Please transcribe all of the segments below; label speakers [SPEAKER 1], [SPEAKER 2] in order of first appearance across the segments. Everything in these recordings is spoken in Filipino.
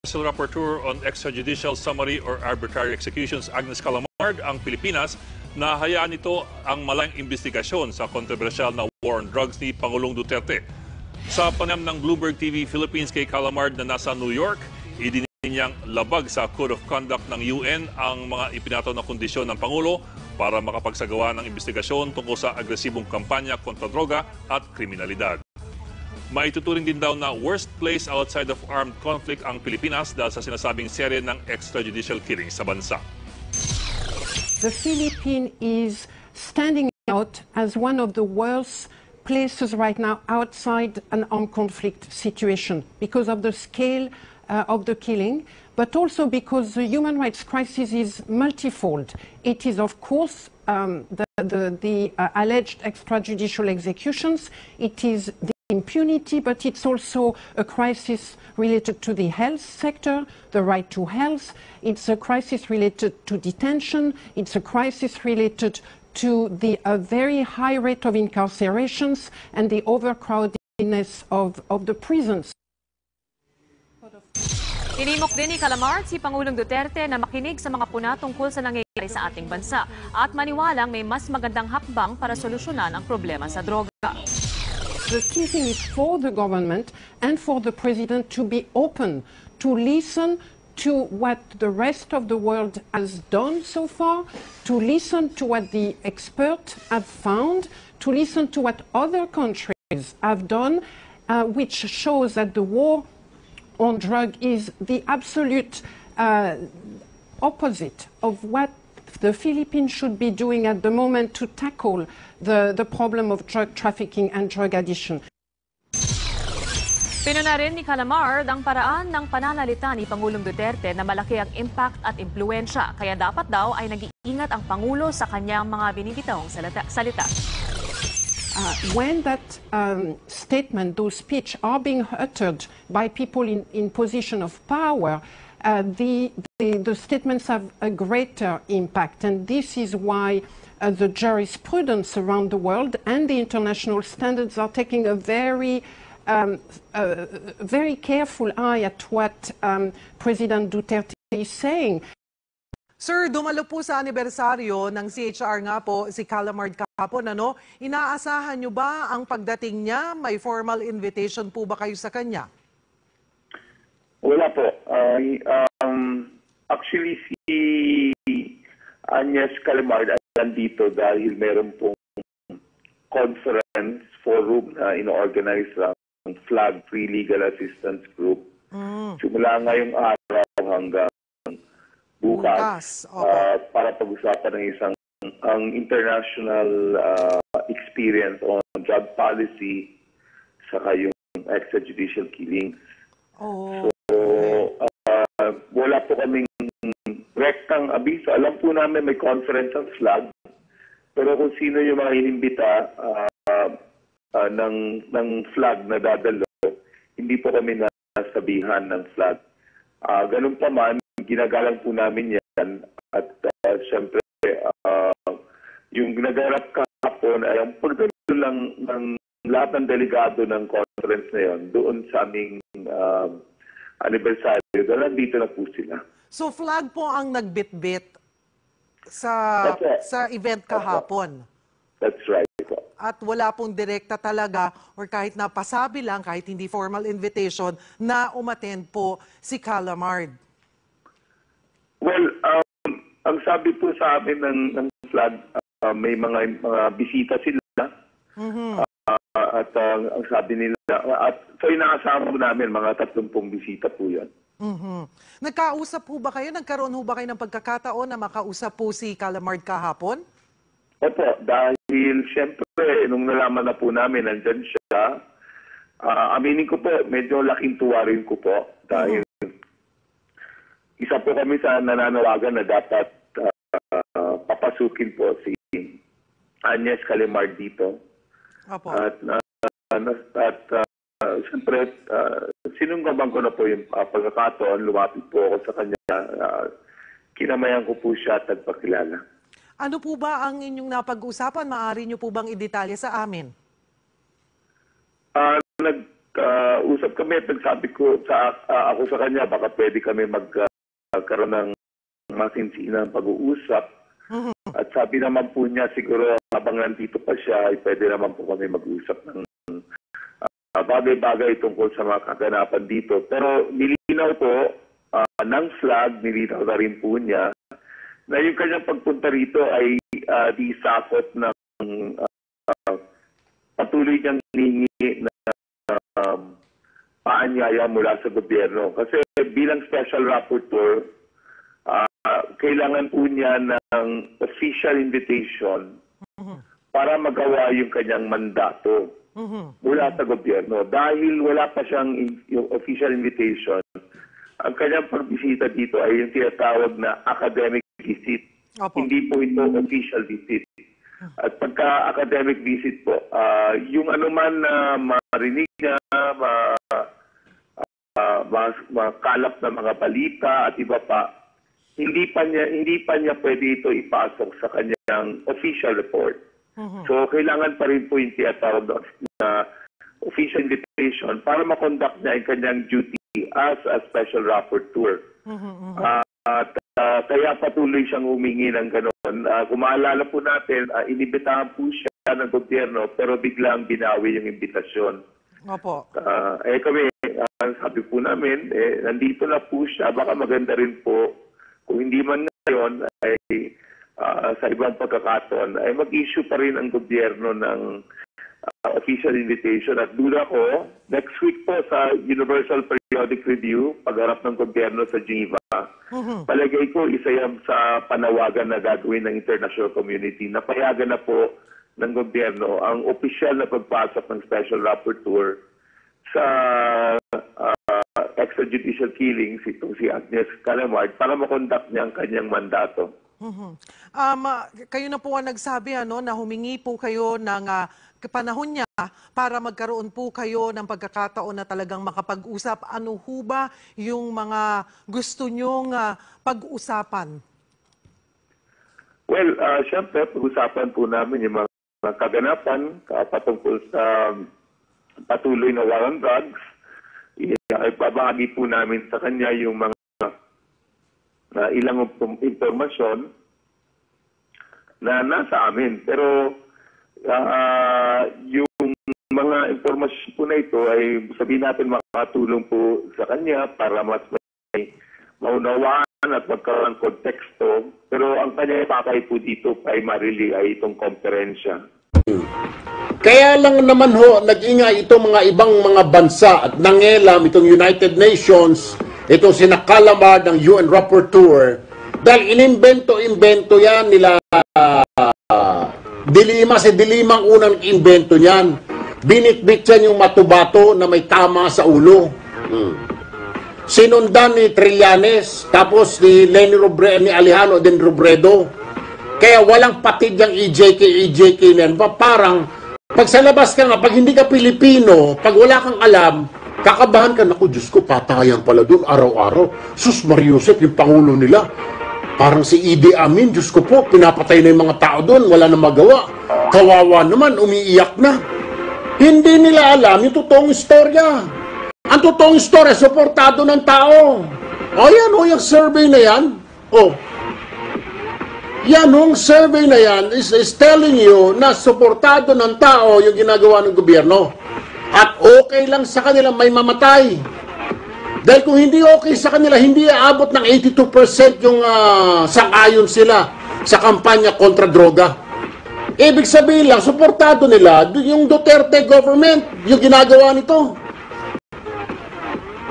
[SPEAKER 1] Special Rapporteur on Extrajudicial Summary or Arbitrary Executions, Agnes Calamard, ang Pilipinas, nahayaan nito ang malang investigasyon sa kontrobersyal na war on drugs ni Pangulong Duterte. Sa panayam ng Bloomberg TV Philippines kay Calamard na nasa New York, idiniin niyang labag sa Code of Conduct ng UN ang mga ipinataw na kondisyon ng Pangulo para makapagsagawa ng investigasyon tungkol sa agresibong kampanya kontra droga at kriminalidad. Maituturing din daw na worst place outside of armed conflict ang Pilipinas dahil sa sinasabing serye ng extrajudicial killings sa bansa.
[SPEAKER 2] The Philippines is standing out as one of the worst places right now outside an armed conflict situation because of the scale of the killing, but also because the human rights crisis is multifold. It is, of course, the alleged extrajudicial executions. It is the impunity, but it's also a crisis related to the health sector, the right to health. It's a crisis related to detention. It's a crisis related to the very high rate of incarcerations and the overcrowdedness of the prisons.
[SPEAKER 3] Tinimok din ni Calamard si Pangulong Duterte na makinig sa mga puna tungkol sa nangyayari sa ating bansa at maniwalang may mas magandang hakbang para solusyonan ang problema sa droga.
[SPEAKER 2] The key thing is for the government and for the president to be open, to listen to what the rest of the world has done so far, to listen to what the experts have found, to listen to what other countries have done, which shows that the war on drug is the absolute opposite of what the Philippines should be doing at the moment to tackle the problem of drug trafficking and drug addiction.
[SPEAKER 3] Pinuna rin ni Calamard ang paraan ng pananalita ni Pangulong Duterte na malaki ang impact at impluensya, kaya dapat daw ay nag-iingat ang Pangulo sa kanyang mga binibitawang salita.
[SPEAKER 2] When that statement, those speech are being uttered by people in position of power, the statements have a greater impact, and this is why the jurisprudence around the world and the international standards are taking a very careful eye at what President Duterte is saying.
[SPEAKER 4] Sir, dumalo po sa anibersaryo ng CHR nga po si Calamard kahapon. Inaasahan niyo ba ang pagdating niya? May formal invitation po ba kayo sa kanya?
[SPEAKER 5] Wala po. Actually, si Agnes Calamard ay nandito dahil meron pong conference forum na ino-organize ng Flag Free Legal Assistance Group. Simula ngayong araw hanggang bukas para pag-usapan ng ang international experience on drug policy saka yung extrajudicial killings. Wala po kaming rektang abiso. Alam po namin may conference ang Flag, pero kung sino yung mga inimbita ng Flag na dadalo, hindi po kami nasabihan ng Flag. Ganun pa man, ginagalang po namin yan at syempre yung ginagarap kahapon ay ang pagdalo lang ng lahat ng delegado ng conference na yun doon sa aming anibersaryo. Dahil nandito na po sila.
[SPEAKER 4] So Flag po ang nagbitbit sa event kahapon?
[SPEAKER 5] That's right.
[SPEAKER 4] At wala pong direkta talaga or kahit napasabi lang, kahit hindi formal invitation, na umattend po si Calamard?
[SPEAKER 5] Well, ang sabi po sa amin ng Flag, may mga bisita sila. At ang sabi nila, at so inaasahan po namin, mga 30 bisita po yan.
[SPEAKER 4] Nagkausap po ba kayo? Nagkaroon po ba kayo ng pagkakataon na makausap po si Calamard kahapon?
[SPEAKER 5] Opo, dahil siyempre, nung nalaman na po namin, nandyan siya, aminin ko po, medyo laking tuwa rin ko po. Dahil isa po kami sa nananawagan na dapat papasukin po si Agnes Calamard dito.
[SPEAKER 4] Opo.
[SPEAKER 5] At siyempre, sinunggaban ko na po yung pagkakataon, lumapit po ako sa kanya. Kinamayan ko po siya at nagpakilala.
[SPEAKER 4] Ano po ba ang inyong napag-usapan? Maaari niyo po bang idetalye sa amin?
[SPEAKER 5] usap kami at nagsabi ko ako sa kanya, baka pwede kami magkaroon ng masinsinang pag-uusap. At sabi naman po niya, siguro habang nandito pa siya, ay pwede naman po kami mag-usap ng bagay-bagay tungkol sa mga kaganapan dito. Pero nilinaw po ng flag, nilinaw na rin po niya, na yung kanyang pagpunta rito ay di sakot ng patuloy niyang hiningi na paanyaya mula sa gobyerno. Kasi bilang special rapporteur, kailangan po niya ng official invitation para magawa yung kanyang mandato mula sa gobyerno. Dahil wala pa siyang yung official invitation, ang kanyang pagbisita dito ay yung tinatawag na academic visit.
[SPEAKER 4] Opo.
[SPEAKER 5] Hindi po ito official visit. At pagka academic visit po, yung anuman na marinig niya, makalap na mga balita at iba pa, hindi pa niya pwede ito ipasok sa kanyang official report. So kailangan pa rin po yung tinatawag na official invitation para makonduct niya yung kanyang duty as a special rapporteur. At kaya patuloy siyang humingi ng gano'n. Kung maalala po natin, inibitahan po siya ng gobyerno pero biglang binawi yung imbitasyon.
[SPEAKER 4] Opo.
[SPEAKER 5] Kami, sabi po namin, nandito na po siya, baka maganda rin po, kung hindi man ngayon, ay sa ibang pagkakataon, ay mag-issue pa rin ang gobyerno ng official invitation. At doon ako, next week po sa Universal Periodic Review, pagharap ng gobyerno sa Geneva, palagay ko isa yan sa panawagan na gagawin ng international community na payagan na po ng gobyerno ang opisyal na pagpasok ng special rapporteur sa extrajudicial killings, itong si Agnes Calamard, para makonduct niya ang kanyang mandato.
[SPEAKER 4] Kayo na po ang nagsabi na humingi po kayo ng panahon niya para magkaroon po kayo ng pagkakataon na talagang makapag-usap. Ano ho ba yung mga gusto nyong pag-usapan?
[SPEAKER 5] Well, syempre, pag-usapan po namin yung mga kaganapan patungkol sa patuloy na war on drugs. Ipabahagi po namin sa kanya yung mga ilang impormasyon na nasa amin. Pero yung mga impormasyon po na ito ay sabihin natin makatulong po sa kanya para mas may maunawaan at magkaroon ng konteksto. Pero ang kanya ipakay po dito primarily ay itong komperensya.
[SPEAKER 6] Kaya lang naman ho, nag-ingay itong mga ibang mga bansa at nangelam itong United Nations, itong sina Calamard ng UN Rapporteur, dahil inimbento-imbento yan nila Dilimang unang invento niyan. Binitbit yan yung matubato na may tama sa ulo. Sinundan ni Trillanes, tapos ni ni Alejandro din Robredo. Kaya walang patid yung EJK na yan. Parang, pag sa labas ka nga, pag hindi ka Pilipino, pag wala kang alam, kakabahan ka, naku, Diyos ko, patayan pala doon araw-araw. Sus Mariusep, yung Pangulo nila. Parang si Idi Amin, Diyos ko po, pinapatay na yung mga tao doon, wala na magawa. Kawawa naman, umiiyak na. Hindi nila alam yung totoong istorya. Ang totoong istorya, suportado ng tao. O yan, o yung survey na yan. O, yan, yung survey na yan is telling you na suportado ng tao yung ginagawa ng gobyerno. At okay lang sa kanila may mamatay. Dahil kung hindi okay sa kanila, hindi aabot ng 82% yung sang-ayon sila sa kampanya kontra droga. Ibig sabihin lang, suportado nila yung Duterte government, yung ginagawa nito.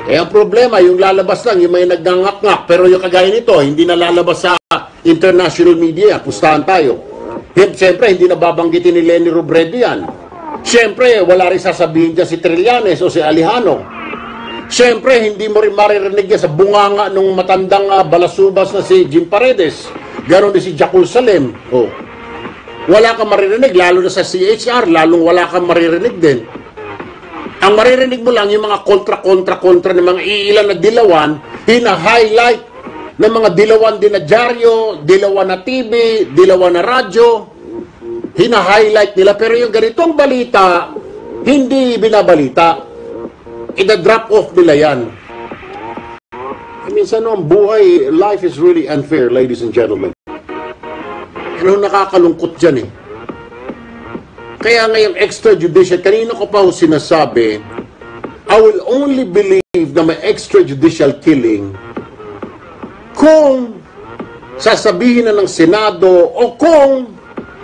[SPEAKER 6] Eh, ang problema, yung lalabas lang, yung may nagnangak-ngak, pero yung kagaya nito, hindi na lalabas sa international media, pustahan tayo. Siyempre, hindi na babanggitin ni Leni Robredo yan. Siyempre, wala rin sasabihin dyan si Trillanes o si Alejandro. Siyempre, hindi mo rin maririnig yan sa bunganga ng matandang balasubas na si Jim Paredes. Ganon din si Jacul Salem. Oh. Wala kang maririnig, lalo na sa CHR, lalong wala kang maririnig din. Ang maririnig mo lang yung mga kontra ng mga iilan na dilawan, hina-highlight ng mga dilawan din na dyaryo, dilawan na TV, dilawan na radyo, hina-highlight nila. Pero yung ganitong balita, hindi binabalita. ida-drop off nila yan. Minsan ang buhay, life is really unfair, ladies and gentlemen. Ano nakakalungkot dyan eh. Kaya ngayong extrajudicial, kanina ko pa sinasabi, I will only believe na may extrajudicial killing kung sasabihin na ng Senado o kung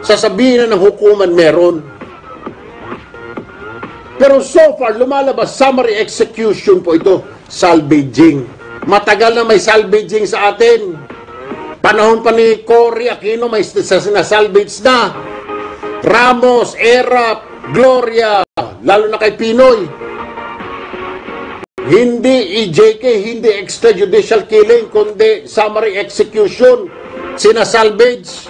[SPEAKER 6] sasabihin na ng hukuman meron. Pero so far, lumalabas, summary execution po ito, salvaging. Matagal na may salvaging sa atin. Panahon pa ni Cory Aquino, may sinasalvage na. Ramos, Erap, Gloria, lalo na kay Pinoy. Hindi EJK, hindi extrajudicial killing, kundi summary execution, sinasalvage.